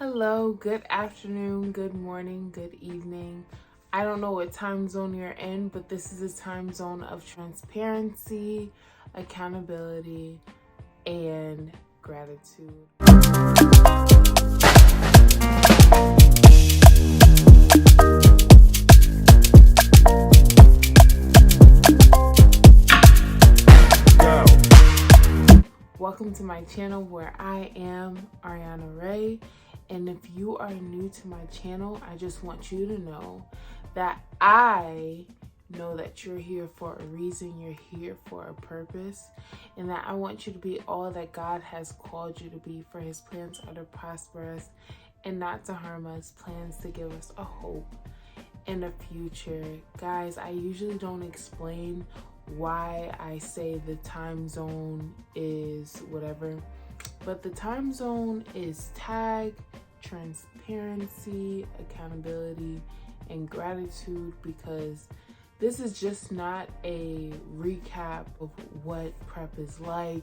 Hello, good afternoon, good morning, good evening. I don't know what time zone you're in, but this is a time zone of transparency, accountability, and gratitude. Welcome to my channel where I am Ariana Ray, and if you are new to my channel, I just want you to know that I know that you're here for a reason, you're here for a purpose, and that I want you to be all that God has called you to be, for his plans are to prosper us and not to harm us, plans to give us a hope and a future. Guys, I usually don't explain why I say the time zone is whatever, but the time zone is tag, transparency, accountability, and gratitude, because this is just not a recap of what prep is like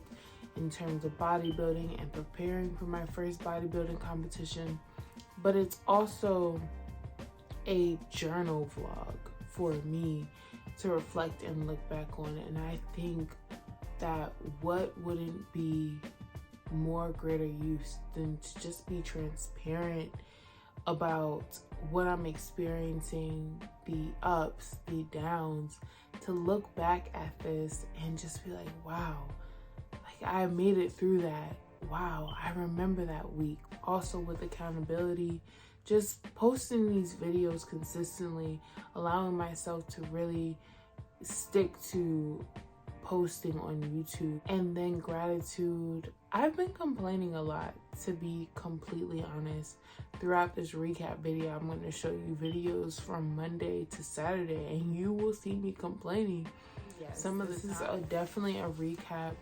in terms of bodybuilding and preparing for my first bodybuilding competition, but it's also a journal vlog for me to reflect and look back on. And I think that what wouldn't be more greater use than to just be transparent about what I'm experiencing, the ups, the downs, to look back at this and just be like, wow, like I made it through that. Wow, I remember that week. Also with accountability, just posting these videos consistently, allowing myself to really stick to posting on YouTube. And then gratitude. I've been complaining a lot, to be completely honest. Throughout this recap video, I'm going to show you videos from Monday to Saturday, and you will see me complaining. Yes, some of this is definitely a recap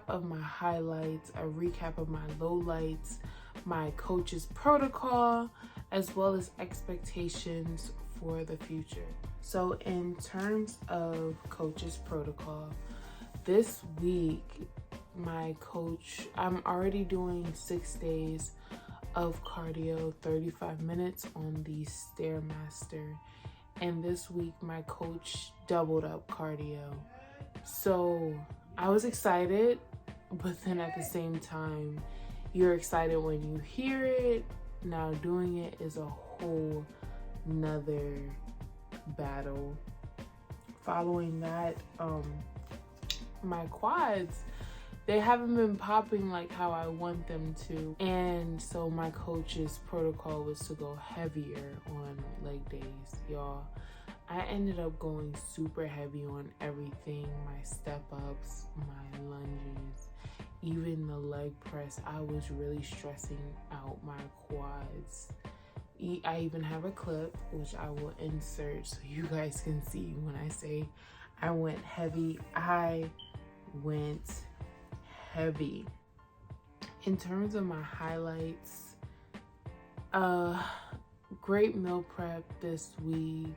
of my highlights, a recap of my lowlights, my coach's protocol, as well as expectations for the future. So in terms of coach's protocol, this week my coach, I'm already doing 6 days of cardio, 35 minutes on the Stairmaster, and this week my coach doubled up cardio. So I was excited, but then at the same time, you're excited when you hear it. Now doing it is a whole nother battle. Following that, my quads, they haven't been popping like how I want them to, and so my coach's protocol was to go heavier on leg days. Y'all, I ended up going super heavy on everything, my step ups, my lunges, even the leg press. I was really stressing out my quads. I even have a clip, which I will insert so you guys can see when I say I went heavy. I went heavy. In terms of my highlights, great meal prep this week.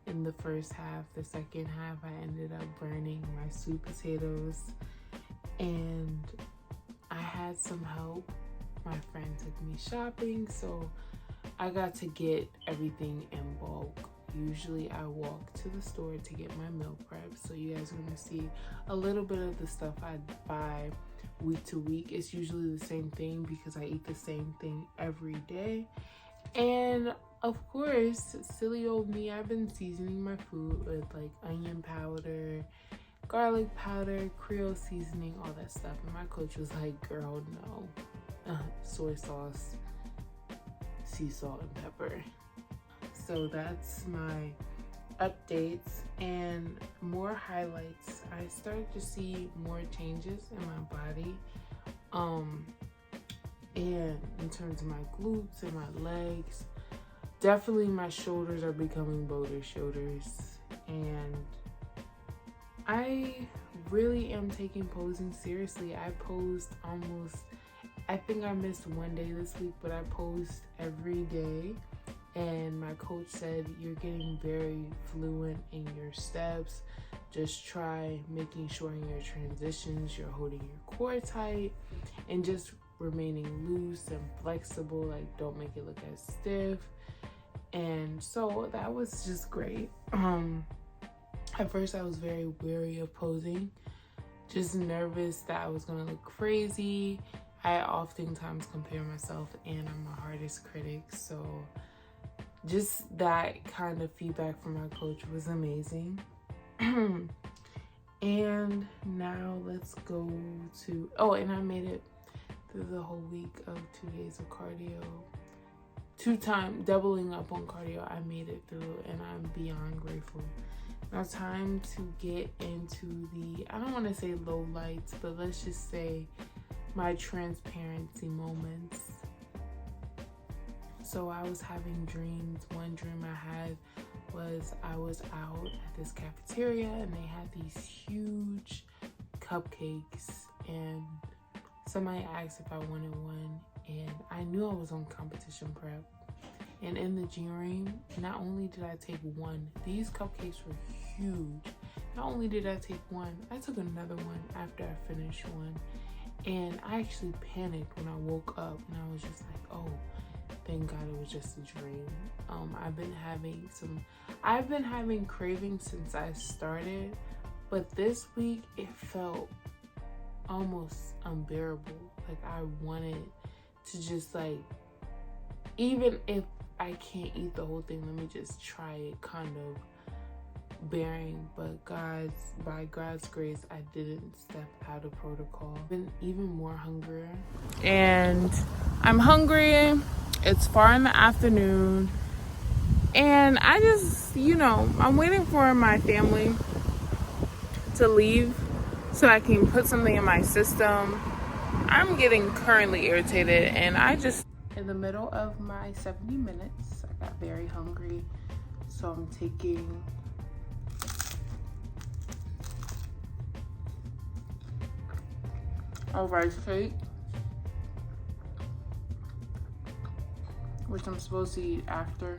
In the first half, the second half, I ended up burning my sweet potatoes, and I had some help. My friend took me shopping, so I got to get everything in bulk. Usually I walk to the store to get my meal prep, so you guys are gonna see a little bit of the stuff I buy week to week. It's usually the same thing because I eat the same thing every day. And of course, silly old me, I've been seasoning my food with like onion powder, garlic powder, Creole seasoning, all that stuff. And my coach was like, girl, no, soy sauce, sea salt, and pepper. So that's my updates and more highlights. I started to see more changes in my body, and in terms of my glutes and my legs. Definitely my shoulders are becoming boulder shoulders, and I really am taking posing seriously. I posed I think I missed one day this week, but I posed every day. And my coach said, you're getting very fluent in your steps. Just try making sure in your transitions you're holding your core tight, and just remaining loose and flexible, like don't make it look as stiff. And so that was just great. At first I was very wary of posing, just nervous that I was gonna look crazy. I oftentimes compare myself, and I'm my hardest critic, so just that kind of feedback from my coach was amazing. And now let's go to, and I made it through the whole week of 2 days of cardio. 2 times, doubling up on cardio, I made it through, and I'm beyond grateful. Now time to get into the, I don't want to say low lights, but let's just say my transparency moments. So I was having dreams. One dream I had was I was out at this cafeteria and they had these huge cupcakes, and somebody asked if I wanted one, and I knew I was on competition prep. And in the dream, not only did I take one, these cupcakes were huge. Not only did I take one, I took another one after I finished one. And I actually panicked when I woke up, and I was just like, oh, thank God it was just a dream. I've been having cravings since I started, but this week it felt almost unbearable. Like I wanted to just like, even if I can't eat the whole thing, let me just try it kind of bearing. But by God's grace, I didn't step out of protocol. I've been even more hungrier. And I'm hungry. It's far in the afternoon. And I just, I'm waiting for my family to leave so I can put something in my system. I'm getting currently irritated, and in the middle of my 70 minutes, I got very hungry. So I'm taking a rice cake, which I'm supposed to eat after.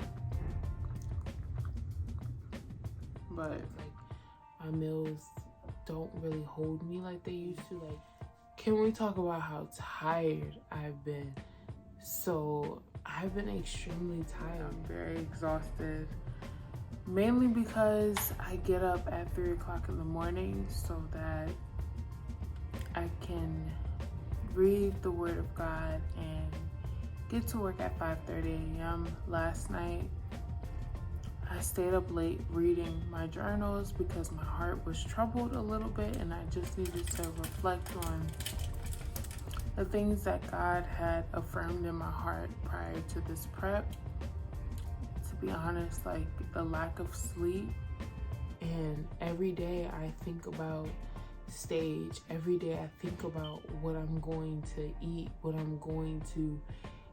But like my meals don't really hold me like they used to. Like, can we talk about how tired I've been? So I've been extremely tired. I'm very exhausted, mainly because I get up at 3 o'clock in the morning so that I can read the Word of God and get to work at 5:30 a.m. Last night, I stayed up late reading my journals because my heart was troubled a little bit, and I just needed to reflect on the things that God had affirmed in my heart prior to this prep. To be honest, like the lack of sleep, and every day I think about stage. Every day I think about what I'm going to eat, what I'm going to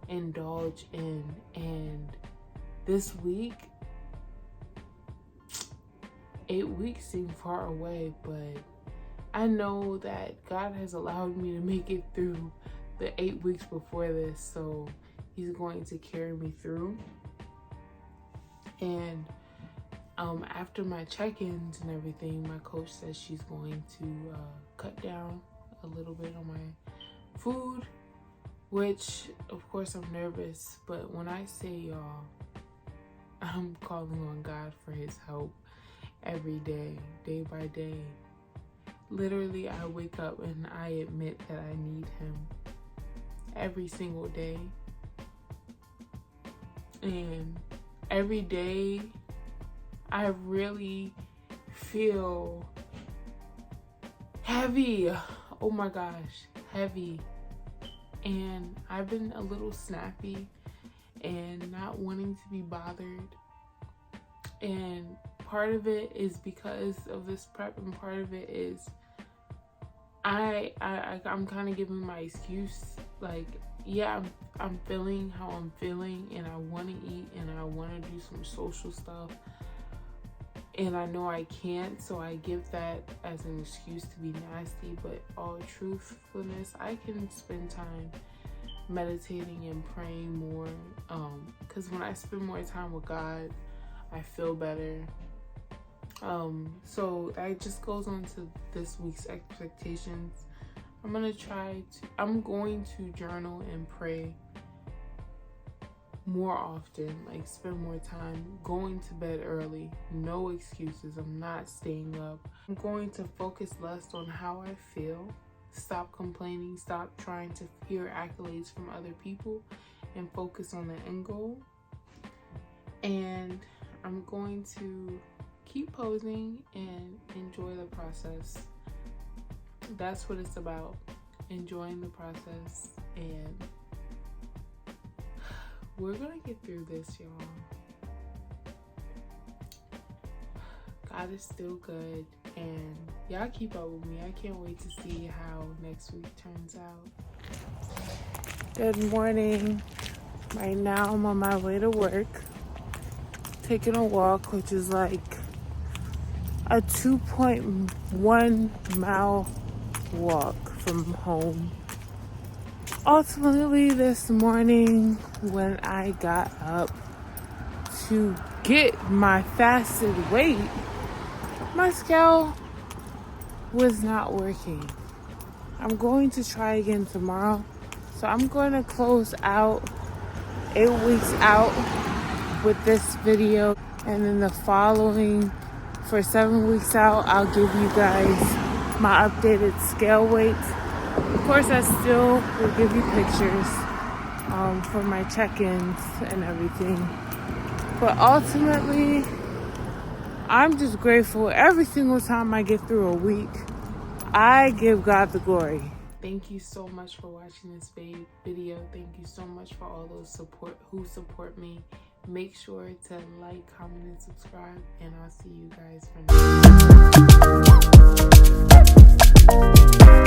indulge in. And this week, 8 weeks seem far away, but I know that God has allowed me to make it through the 8 weeks before this, so He's going to carry me through. And after my check-ins and everything, my coach says she's going to cut down a little bit on my food, which of course I'm nervous, but when I say y'all, I'm calling on God for His help every day, day by day. Literally, I wake up and I admit that I need Him every single day. And every day, I really feel heavy. Oh my gosh, heavy. And I've been a little snappy and not wanting to be bothered. And part of it is because of this prep, and part of it is I'm kind of giving my excuse. Like, yeah, I'm feeling how I'm feeling, and I want to eat, and I want to do some social stuff, and I know I can't, so I give that as an excuse to be nasty. But all truthfulness, I can spend time meditating and praying more, because when I spend more time with God, I feel better. So that just goes on to this week's expectations. I'm going to journal and pray more often, like spend more time going to bed early. No excuses. I'm not staying up. I'm going to focus less on how I feel. Stop complaining. Stop trying to hear accolades from other people and focus on the end goal. And I'm going to keep posing and enjoy the process. That's what it's about. Enjoying the process, and we're gonna get through this, y'all. God is still good, and y'all keep up with me. I can't wait to see how next week turns out. Good morning. Right now I'm on my way to work, taking a walk, which is like a 2.1 mile walk from home. Ultimately, this morning when I got up to get my fasted weight, my scale was not working. I'm going to try again tomorrow. So I'm going to close out 8 weeks out with this video, and then the following for 7 weeks out, I'll give you guys my updated scale weight. Of course, I still will give you pictures for my check-ins and everything. But ultimately, I'm just grateful every single time I get through a week. I give God the glory. Thank you so much for watching this video. Thank you so much for all those who support me. Make sure to like, comment, and subscribe, and I'll see you guys for next time.